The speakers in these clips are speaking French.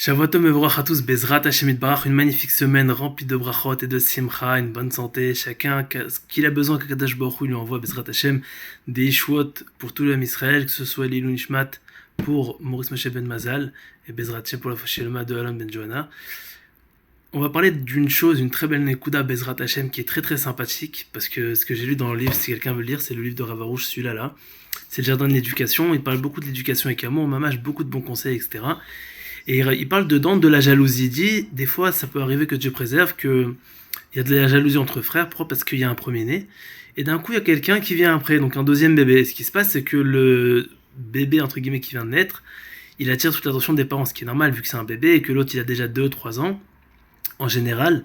Shavuot Tov Mevorach à tous, Bezrat Hashem Yitbarach, une magnifique semaine remplie de brachot et de simcha, une bonne santé. Chacun, ce qu'il a besoin, qu'Akadosh Baruch Hu lui envoie Bezrat Hashem, des Yeshuot pour tout l'homme Israël, que ce soit l'Ilou Nishmat pour Maurice Moshe Ben Mazal et Bezrat Hashem pour la Foshelma de Alon Ben Johanna. On va parler d'une chose, une très belle Nekuda Bezrat Hashem qui est très très sympathique, parce que ce que j'ai lu dans le livre, si quelqu'un veut le lire, c'est le livre de Rav Arush, celui-là là. C'est le jardin de l'éducation, il parle beaucoup de l'éducation avec amour, mamache beaucoup de bons conseils, etc. Et il parle dedans de la jalousie. Il dit, des fois, ça peut arriver que Dieu préserve, qu'il y a de la jalousie entre frères, pourquoi? Parce qu'il y a un premier-né. Et d'un coup, il y a quelqu'un qui vient après, donc un deuxième bébé. Et ce qui se passe, c'est que le bébé, entre guillemets, qui vient de naître, il attire toute l'attention des parents, ce qui est normal, vu que c'est un bébé, et que l'autre, il a déjà 2, 3 ans, en général.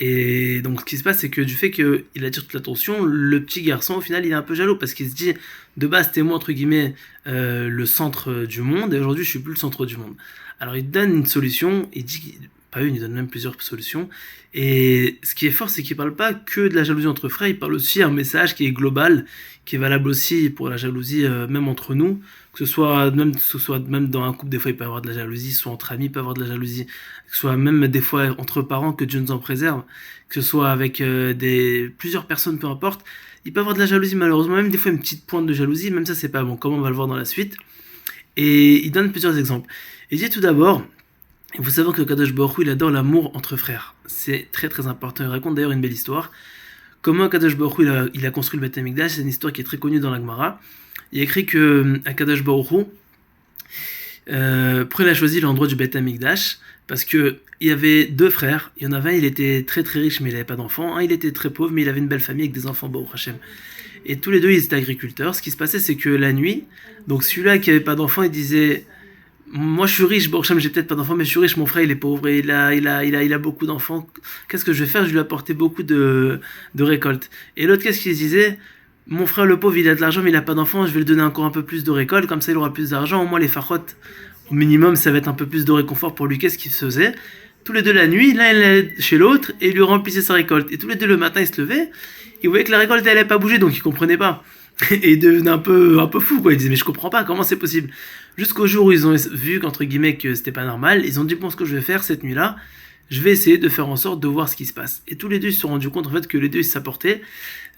Et donc, ce qui se passe, c'est que du fait qu'il attire toute l'attention, le petit garçon, au final, il est un peu jaloux, parce qu'il se dit, de base, c'était moi, entre guillemets, le centre du monde, et aujourd'hui, je suis plus le centre du monde. Alors il donne une solution, il dit, pas une, il donne même plusieurs solutions. Et ce qui est fort, c'est qu'il parle pas que de la jalousie entre frères, il parle aussi un message qui est global, qui est valable aussi pour la jalousie, même entre nous, que ce soit même dans un couple, des fois il peut y avoir de la jalousie, soit entre amis, il peut y avoir de la jalousie, que ce soit même des fois entre parents, que Dieu nous en préserve, que ce soit avec plusieurs personnes, peu importe, il peut y avoir de la jalousie malheureusement, même des fois une petite pointe de jalousie, même ça c'est pas bon, comme on va le voir dans la suite. Et il donne plusieurs exemples. Il dit tout d'abord, il faut savoir que Kadosh Baruch Hu, il adore l'amour entre frères. C'est très très important. Il raconte d'ailleurs une belle histoire. Comment Kadosh Baruch Hu, il a construit le Beth Amikdash, c'est une histoire qui est très connue dans la Gemara. Il a écrit que Kadosh Baruch Hu, après il a choisi l'endroit du Beth Amikdash, parce que il y avait 2 frères. Il y en avait un, il était très très riche, mais il n'avait pas d'enfants. Un, il était très pauvre, mais il avait une belle famille avec des enfants, Baruch Hashem. Et tous les deux, ils étaient agriculteurs. Ce qui se passait, c'est que la nuit, donc celui-là qui avait pas d'enfants, il disait, moi je suis riche, Baruch Hashem, j'ai peut-être pas d'enfants, mais je suis riche, mon frère il est pauvre, et il a beaucoup d'enfants. Qu'est-ce que je vais faire? Je lui ai apporté beaucoup de récoltes. Et l'autre, qu'est-ce qu'il disait? Mon frère le pauvre, il a de l'argent, mais il a pas d'enfants, je vais lui donner encore un peu plus de récoltes, comme ça il aura plus d'argent, au moins les fachottes, au minimum, ça va être un peu plus de réconfort pour lui. Qu'est-ce qu'il se faisait? Tous les deux la nuit, l'un il allait chez l'autre, et il lui remplissait sa récolte. Et tous les deux le matin, il se levait, il voyait que la récolte elle allait pas bouger, donc il comprenait pas. Et il devenait un peu fou, quoi. Il disait, mais je comprends pas, comment c'est possible? Jusqu'au jour où ils ont vu qu'entre guillemets que c'était pas normal, ils ont dit, bon, ce que je vais faire cette nuit-là, je vais essayer de faire en sorte de voir ce qui se passe. Et tous les deux ils se sont rendus compte en fait que les deux ils s'apportaient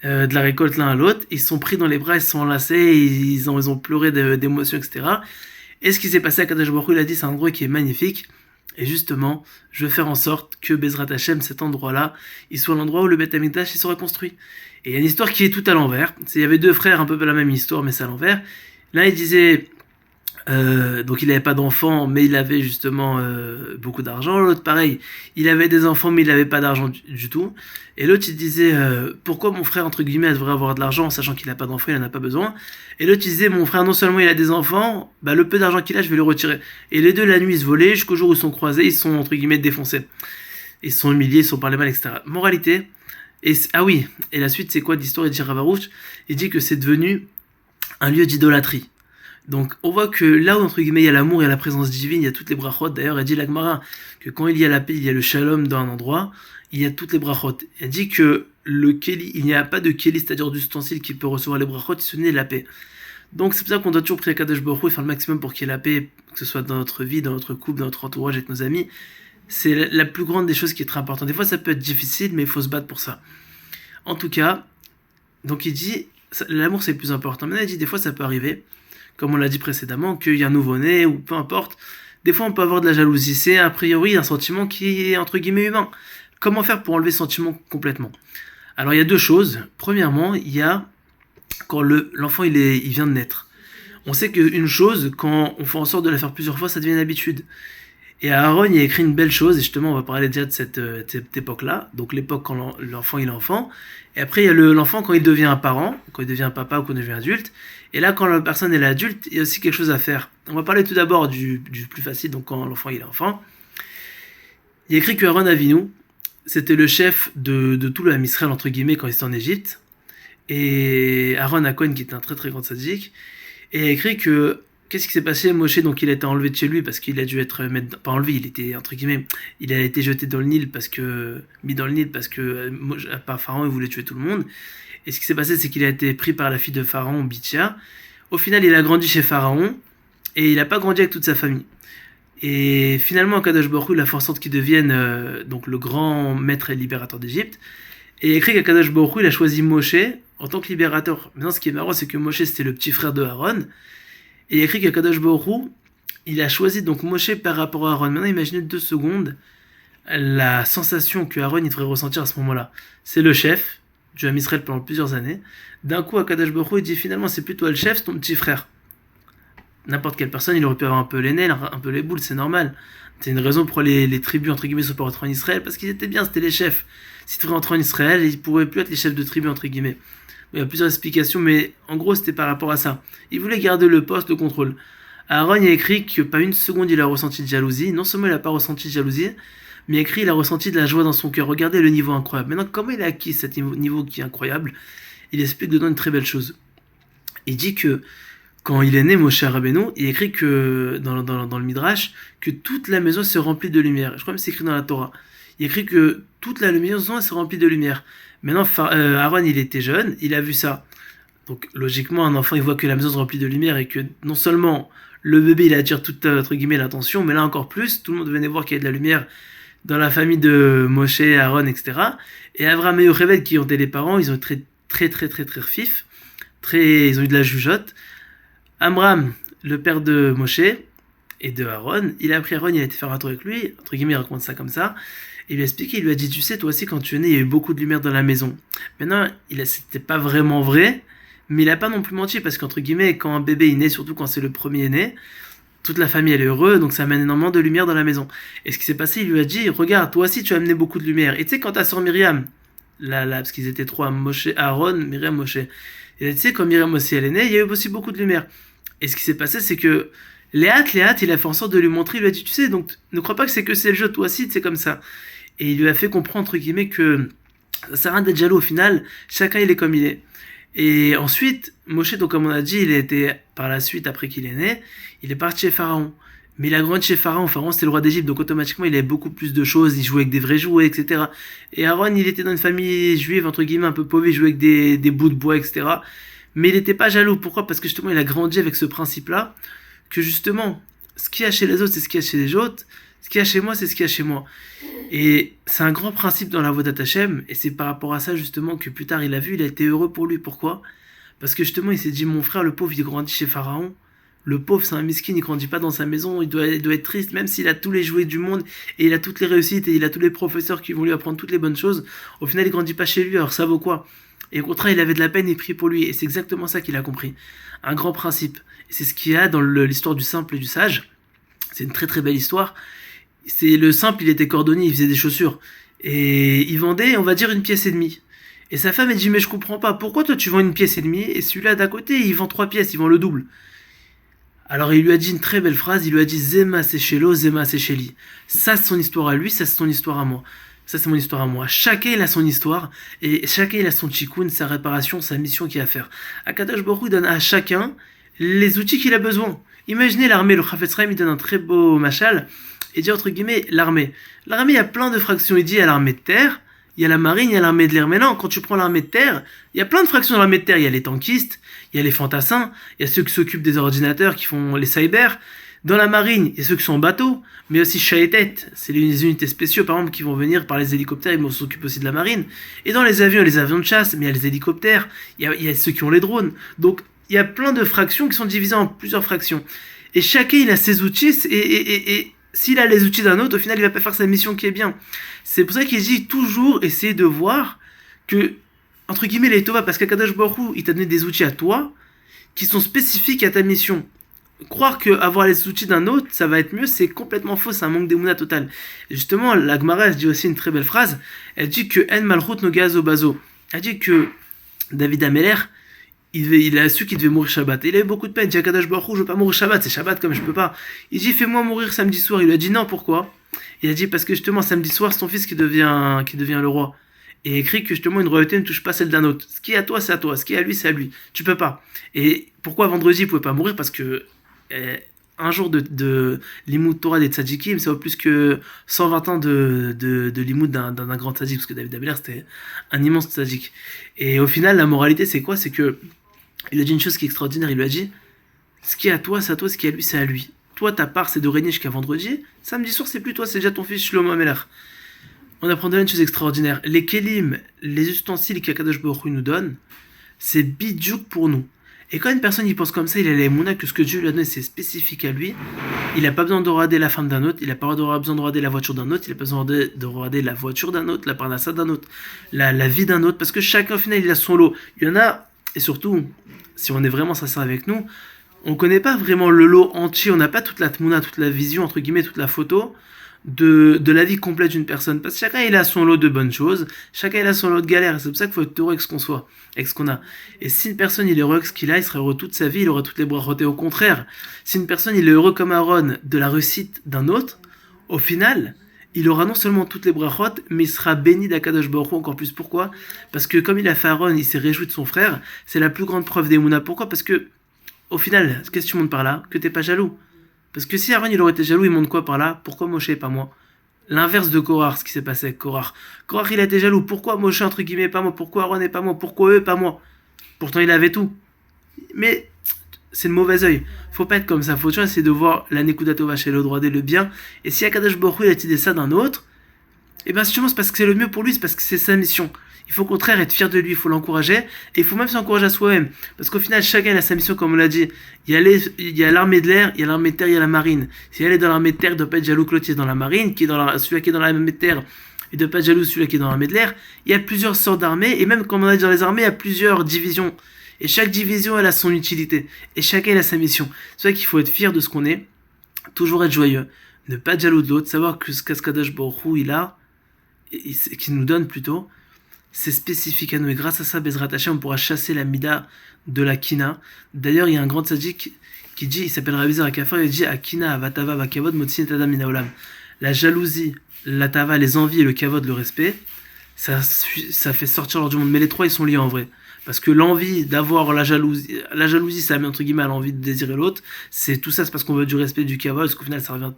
de la récolte l'un à l'autre, ils se sont pris dans les bras, ils se sont enlacés, ils ont pleuré d'émotion, etc. Et ce qui s'est passé à Kadosh Baruch Hu, il a dit, c'est un endroit qui est magnifique. Et justement, je vais faire en sorte que Bezrat Hashem, cet endroit-là, il soit l'endroit où le Beth Amikdash il sera construit. Et il y a une histoire qui est tout à l'envers. Il y avait 2 frères, un peu la même histoire, mais c'est à l'envers. L'un, il disait, donc il n'avait pas d'enfants, mais il avait justement beaucoup d'argent. L'autre, pareil, il avait des enfants, mais il n'avait pas d'argent du tout. Et l'autre, il disait, pourquoi mon frère, entre guillemets, devrait avoir de l'argent, sachant qu'il n'a pas d'enfants, il n'en a pas besoin. Et l'autre, il disait, mon frère, non seulement il a des enfants, bah, le peu d'argent qu'il a, je vais le retirer. Et les deux, la nuit, ils se volaient, jusqu'au jour où ils sont croisés, ils sont, entre guillemets, défoncés. Ils sont humiliés, ils sont parlés mal, etc. Moralité, ah oui, et la suite, c'est quoi d'histoire? Il dit Rav Arush, il dit que c'est devenu un lieu d'idolâtrie. Donc on voit que là où entre guillemets il y a l'amour, il y a la présence divine, il y a toutes les brachot. D'ailleurs, elle dit la Gemara que quand il y a la paix, il y a le shalom dans un endroit, il y a toutes les brachot. Elle dit que le keli, il n'y a pas de keli, c'est-à-dire d'ustensile qui peut recevoir les brachot, ce n'est la paix. Donc c'est pour ça qu'on doit toujours prier à Kadosh Baruch Hu et faire le maximum pour qu'il y ait la paix, que ce soit dans notre vie, dans notre couple, dans notre entourage avec nos amis. C'est la plus grande des choses qui est très importante. Des fois ça peut être difficile, mais il faut se battre pour ça. En tout cas, donc il dit, l'amour c'est le plus important. Maintenant il dit, des fois ça peut arriver, comme on l'a dit précédemment, qu'il y a un nouveau-né, ou peu importe. Des fois on peut avoir de la jalousie, c'est a priori un sentiment qui est entre guillemets humain. Comment faire pour enlever ce sentiment complètement? Alors il y a 2 choses. Premièrement, il y a quand l'enfant il vient de naître. On sait qu'une chose, quand on fait en sorte de la faire plusieurs fois, ça devient une habitude. Et Aaron, il a écrit une belle chose, et justement, on va parler déjà de cette époque-là, donc l'époque quand l'enfant il est enfant, et après il y a l'enfant quand il devient un parent, quand il devient un papa ou quand il devient adulte, et là quand la personne elle est adulte, il y a aussi quelque chose à faire. On va parler tout d'abord du plus facile, donc quand l'enfant il est enfant. Il a écrit que Aaron Avinu, c'était le chef de tout le Ham Israël, entre guillemets, quand il était en Égypte, et Aaron Cohen qui était un très très grand sadique, et il a écrit que qu'est-ce qui s'est passé? Moshe, donc il a été enlevé de chez lui parce qu'il a dû être pas enlevé, il était entre guillemets, il a été jeté dans le Nil mis dans le Nil parce que par Pharaon il voulait tuer tout le monde. Et ce qui s'est passé, c'est qu'il a été pris par la fille de Pharaon, Bithia. Au final, il a grandi chez Pharaon et il n'a pas grandi avec toute sa famille. Et finalement, Akadosh Baruch Hu l'a fait en sorte qu'il devienne donc le grand maître et libérateur d'Égypte. Et il y a écrit qu'Akadosh Baruch Hu, il a choisi Moshe en tant que libérateur. Maintenant, ce qui est marrant, c'est que Moshe, c'était le petit frère de Aaron. Et il y a écrit qu'Akadosh Baruch Hu, il a choisi donc Moshe par rapport à Aaron. Maintenant, imaginez 2 secondes la sensation que Aaron il devrait ressentir à ce moment-là. C'est le chef du Ham Israël pendant plusieurs années. D'un coup, Akadosh Baruch Hu, il dit finalement, c'est plus toi le chef, c'est ton petit frère. N'importe quelle personne, il aurait pu avoir un peu les nerfs, un peu les boules, c'est normal. C'est une raison pour les tribus, entre guillemets, sont pas rentrés en Israël, parce qu'ils étaient bien, c'était les chefs. S'ils devraient rentrer en Israël, ils pourraient plus être les chefs de tribu, entre guillemets. Il y a plusieurs explications, mais en gros, c'était par rapport à ça. Ils voulaient garder le poste, le contrôle. Aaron, il a écrit que pas une seconde, il a ressenti de jalousie. Non seulement il n'a pas ressenti de jalousie, mais il a écrit il a ressenti de la joie dans son cœur. Regardez le niveau incroyable. Maintenant, comment il a acquis cet niveau qui est incroyable? Il explique dedans une très belle chose. Il dit que quand il est né, Moshe Rabbeinu, il écrit que dans le Midrash que toute la maison s'est remplie de lumière. Je crois même que c'est écrit dans la Torah. Il écrit que toute la maison s'est remplie de lumière. Maintenant, Aaron, il était jeune, il a vu ça. Donc, logiquement, un enfant, il voit que la maison se remplit de lumière et que non seulement le bébé, il attire toute, entre guillemets, l'attention, mais là encore plus, tout le monde venait voir qu'il y a de la lumière dans la famille de Moshe, Aaron, etc. Et Avraham et Yocheved, qui ont été les parents, ils ont été très fifs. Ils ont eu de la jugeote. Amram, le père de Moshe et de Aaron, il a pris Aaron, il a été faire un tour avec lui, entre guillemets, il raconte ça comme ça. Il lui a expliqué, il lui a dit, tu sais, toi aussi, quand tu es né, il y a eu beaucoup de lumière dans la maison. Maintenant, c'était pas vraiment vrai, mais il a pas non plus menti, parce qu'entre guillemets, quand un bébé est né, surtout quand c'est le premier né, toute la famille elle est heureuse, donc ça amène énormément de lumière dans la maison. Et ce qui s'est passé, il lui a dit, regarde, toi aussi, tu as amené beaucoup de lumière. Et tu sais, quand ta soeur Myriam, là, parce qu'ils étaient trois, Moshe, Aaron, Myriam, Moshe. Et tu sais, quand Myriam aussi elle est née, il y a eu aussi beaucoup de lumière. Et ce qui s'est passé, c'est que Léat, il a fait en sorte de lui montrer, il lui a dit, tu sais, donc ne crois pas que c'est le jeu, toi aussi, c'est comme ça. Et il lui a fait comprendre, entre guillemets, que ça sert à rien d'être jaloux au final, chacun il est comme il est. Et ensuite, Moshe, donc comme on a dit, il a été, par la suite, après qu'il est né, il est parti chez Pharaon. Mais il a grandi chez Pharaon. Pharaon, c'était le roi d'Égypte, donc automatiquement, il avait beaucoup plus de choses. Il jouait avec des vrais jouets, etc. Et Aaron, il était dans une famille juive, entre guillemets, un peu pauvre. Il jouait avec des bouts de bois, etc. Mais il n'était pas jaloux. Pourquoi? Parce que justement, il a grandi avec ce principe-là, que justement, ce qu'il y a chez les autres, c'est ce qu'il y a chez les autres. Ce qu'il y a chez moi, c'est ce qu'il y a chez moi. Et c'est un grand principe dans la Avodat Hashem. Et c'est par rapport à ça, justement, que plus tard, il a vu, il a été heureux pour lui. Pourquoi? Parce que justement, il s'est dit, mon frère, le pauvre, il grandit chez Pharaon. Le pauvre, c'est un miskin, il grandit pas dans sa maison, il doit être triste, même s'il a tous les jouets du monde, et il a toutes les réussites, et il a tous les professeurs qui vont lui apprendre toutes les bonnes choses. Au final, il grandit pas chez lui, alors ça vaut quoi? Et au contraire, il avait de la peine, il prie pour lui, et c'est exactement ça qu'il a compris. Un grand principe. Et c'est ce qu'il y a dans l'histoire du simple et du sage. C'est une très belle histoire. C'est le simple, il était cordonnier, il faisait des chaussures. Et il vendait, on va dire, 1,5 pièce. Et sa femme, elle dit, mais je comprends pas, pourquoi toi tu vends 1,5 pièce, et celui-là d'à côté, il vend 3 pièces, il vend le double? Alors il lui a dit une très belle phrase, il lui a dit Zema Sechelo, Zema Secheli. Ça c'est son histoire à lui, ça c'est son histoire à moi. Ça c'est mon histoire à moi. Chacun il a son histoire, et chacun il a son tikkun, sa réparation, sa mission qu'il a à faire. Akadosh Baruch Hu donne à chacun les outils qu'il a besoin. Imaginez l'armée, le Chafetz Chaim il donne un très beau machal, et dit entre guillemets l'armée. L'armée il y a plein de fractions, il dit il y a l'armée de terre, il y a la marine, il y a l'armée de l'air. Mais non, quand tu prends l'armée de terre, il y a plein de fractions dans l'armée de terre. Il y a les tankistes, il y a les fantassins, il y a ceux qui s'occupent des ordinateurs, qui font les cyber. Dans la marine, il y a ceux qui sont en bateau, mais aussi Shaetet, c'est les unités spéciaux par exemple qui vont venir par les hélicoptères, ils s'occupent aussi de la marine. Et dans les avions, il y a les avions de chasse, mais il y a les hélicoptères, il y a ceux qui ont les drones. Donc il y a plein de fractions qui sont divisées en plusieurs fractions. Et chacun il a ses outils, et s'il a les outils d'un autre, au final il va pas faire sa mission qui est bien. C'est pour ça qu'il dit toujours essayer de voir que, entre guillemets, les Tova, parce qu'Akadosh Baruch Hu, il t'a donné des outils à toi qui sont spécifiques à ta mission. Croire qu'avoir les outils d'un autre, ça va être mieux, c'est complètement faux, c'est un manque d'émouna total. Et justement, la Gemara, elle dit aussi une très belle phrase, elle dit que En Malchut no Gazo Bazo. Elle dit que David Ameller, il a su qu'il devait mourir Shabbat. Et il avait beaucoup de peine. Il dit à Kadosh Baruch Hu, je veux pas mourir Shabbat, c'est Shabbat comme je peux pas. Il dit, fais-moi mourir samedi soir. Il lui a dit non, pourquoi? Il a dit, parce que justement, samedi soir, c'est ton fils qui devient le roi. Et écrit que justement, une royauté ne touche pas celle d'un autre. Ce qui est à toi, c'est à toi. Ce qui est à lui, c'est à lui. Tu peux pas. Et pourquoi vendredi, il pouvait pas mourir? Parce que un jour de l'imoud Torah des tzadikim, ça vaut plus que 120 ans de l'imoud d'un grand tzadik. Parce que David Ameller, c'était un immense tzadik. Et au final, la moralité, c'est quoi? C'est que il a dit une chose qui est extraordinaire. Il lui a dit, ce qui est à toi, c'est à toi. Ce qui est à lui, c'est à lui. toi, ta part, c'est de régner jusqu'à vendredi, samedi soir, c'est plus toi, c'est déjà ton fils Shlomo Amelach. On apprendra une chose extraordinaire. Les kelim, les ustensiles qu'Akadosh Baruch Hu nous donne, c'est bidjouk pour nous. Et quand une personne y pense comme ça, il a l'émouna que ce que Dieu lui a donné, c'est spécifique à lui. Il n'a pas besoin de regarder la femme d'un autre, il n'a pas besoin de regarder la voiture d'un autre, il n'a pas besoin de regarder la voiture d'un autre, la parnassa d'un autre, la vie d'un autre, parce que chacun, au final, il a son lot. Il y en a, et surtout, si on est vraiment sincère avec nous, on ne connaît pas vraiment le lot entier, on n'a pas toute la tmouna, toute la vision, entre guillemets, toute la photo de la vie complète d'une personne. Parce que chacun il a son lot de bonnes choses, chacun il a son lot de galères. C'est pour ça qu'il faut être heureux avec ce qu'on soit, avec ce qu'on a. Et si une personne il est heureux avec ce qu'il a, il sera heureux toute sa vie, il aura toutes les brachot. Et au contraire, si une personne il est heureux comme Aaron de la réussite d'un autre, au final, il aura non seulement toutes les brachot, mais il sera béni d'Akadosh Baruch Hu encore plus. Pourquoi? Parce que comme il a fait Aaron, il s'est réjoui de son frère, c'est la plus grande preuve d'Emouna. Pourquoi? Parce que, au final, qu'est-ce que tu montres par là? Que t'es pas jaloux. Parce que si Aaron il aurait été jaloux, il montre quoi par là? Pourquoi Moshe et pas moi? L'inverse de Korah, ce qui s'est passé avec Korah. Korah il a été jaloux. Pourquoi Moshe entre guillemets pas moi? Pourquoi Aaron et pas moi? Pourquoi eux pas moi? Pourtant il avait tout. Mais c'est le mauvais œil. Faut pas être comme ça. Faut toujours essayer de voir la Nekuda Tova chez le droit et le bien. Et si Akadosh Baruch Hu il a décidé ça d'un autre, et bien justement c'est parce que c'est le mieux pour lui, c'est parce que c'est sa mission. Il faut au contraire être fier de lui, il faut l'encourager, et il faut même s'encourager à soi-même. Parce qu'au final, chacun a sa mission, comme on l'a dit. Il y a l'armée de l'air, il y a l'armée de terre, il y a la marine. Si elle est dans l'armée de terre, il ne doit pas être jaloux que l'autre est dans la marine, celui qui est dans l'armée de terre, il ne doit pas être jaloux celui qui est dans l'armée de l'air. Il y a plusieurs sortes d'armées, et même comme on a dit dans les armées, il y a plusieurs divisions. Et chaque division, elle a son utilité. Et chacun a sa mission. C'est vrai qu'il faut être fier de ce qu'on est, toujours être joyeux, ne pas être jaloux de l'autre, savoir que ce qu'Akadosh Baruch Hu il a, qu'il nous donne plutôt, c'est spécifique à nous. Et grâce à ça, Bezrat Hashem, on pourra chasser la mida de la kina. D'ailleurs, il y a un grand tzaddik qui dit, il s'appelle Rabbi Zera Kafar, il dit Akina, Vatava, Vakavod, Motsin, Tadam, Minaolam. La jalousie, la tava, les envies et le kavod, le respect, ça fait sortir l'ordre du monde. Mais les trois, ils sont liés en vrai. Parce que l'envie d'avoir la jalousie, ça met entre guillemets à l'envie de désirer l'autre. C'est tout ça, c'est parce qu'on veut du respect, du kavod, parce qu'au final, ça revient.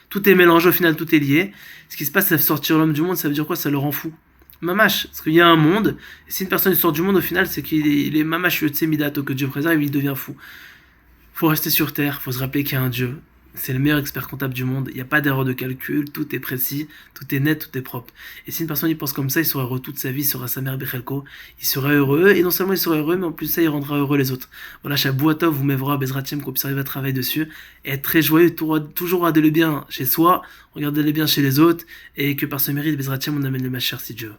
Tout est mélangé, au final, tout est lié. Ce qui se passe, ça fait sortir l'homme du monde, ça veut dire quoi? Ça le rend fou. Mamash, parce qu'il y a un monde, et si une personne sort du monde, au final, c'est qu'il est mamash le tsemidato, que Dieu préserve, il devient fou. Faut rester sur terre, faut se rappeler qu'il y a un Dieu. C'est le meilleur expert comptable du monde, il n'y a pas d'erreur de calcul, tout est précis, tout est net, tout est propre. Et si une personne y pense comme ça, il sera heureux toute sa vie, il sera sa mère Bechelko, il sera heureux, et non seulement il sera heureux, mais en plus ça, il rendra heureux les autres. Voilà, Shabouatov vous m'évra Bezratiem, qu'on puisse arriver à travailler dessus, et être très joyeux, toujours regarder le bien chez soi, regarder le bien chez les autres, et que par ce mérite, Bezratiem, on amène le Machar si Dieu veut.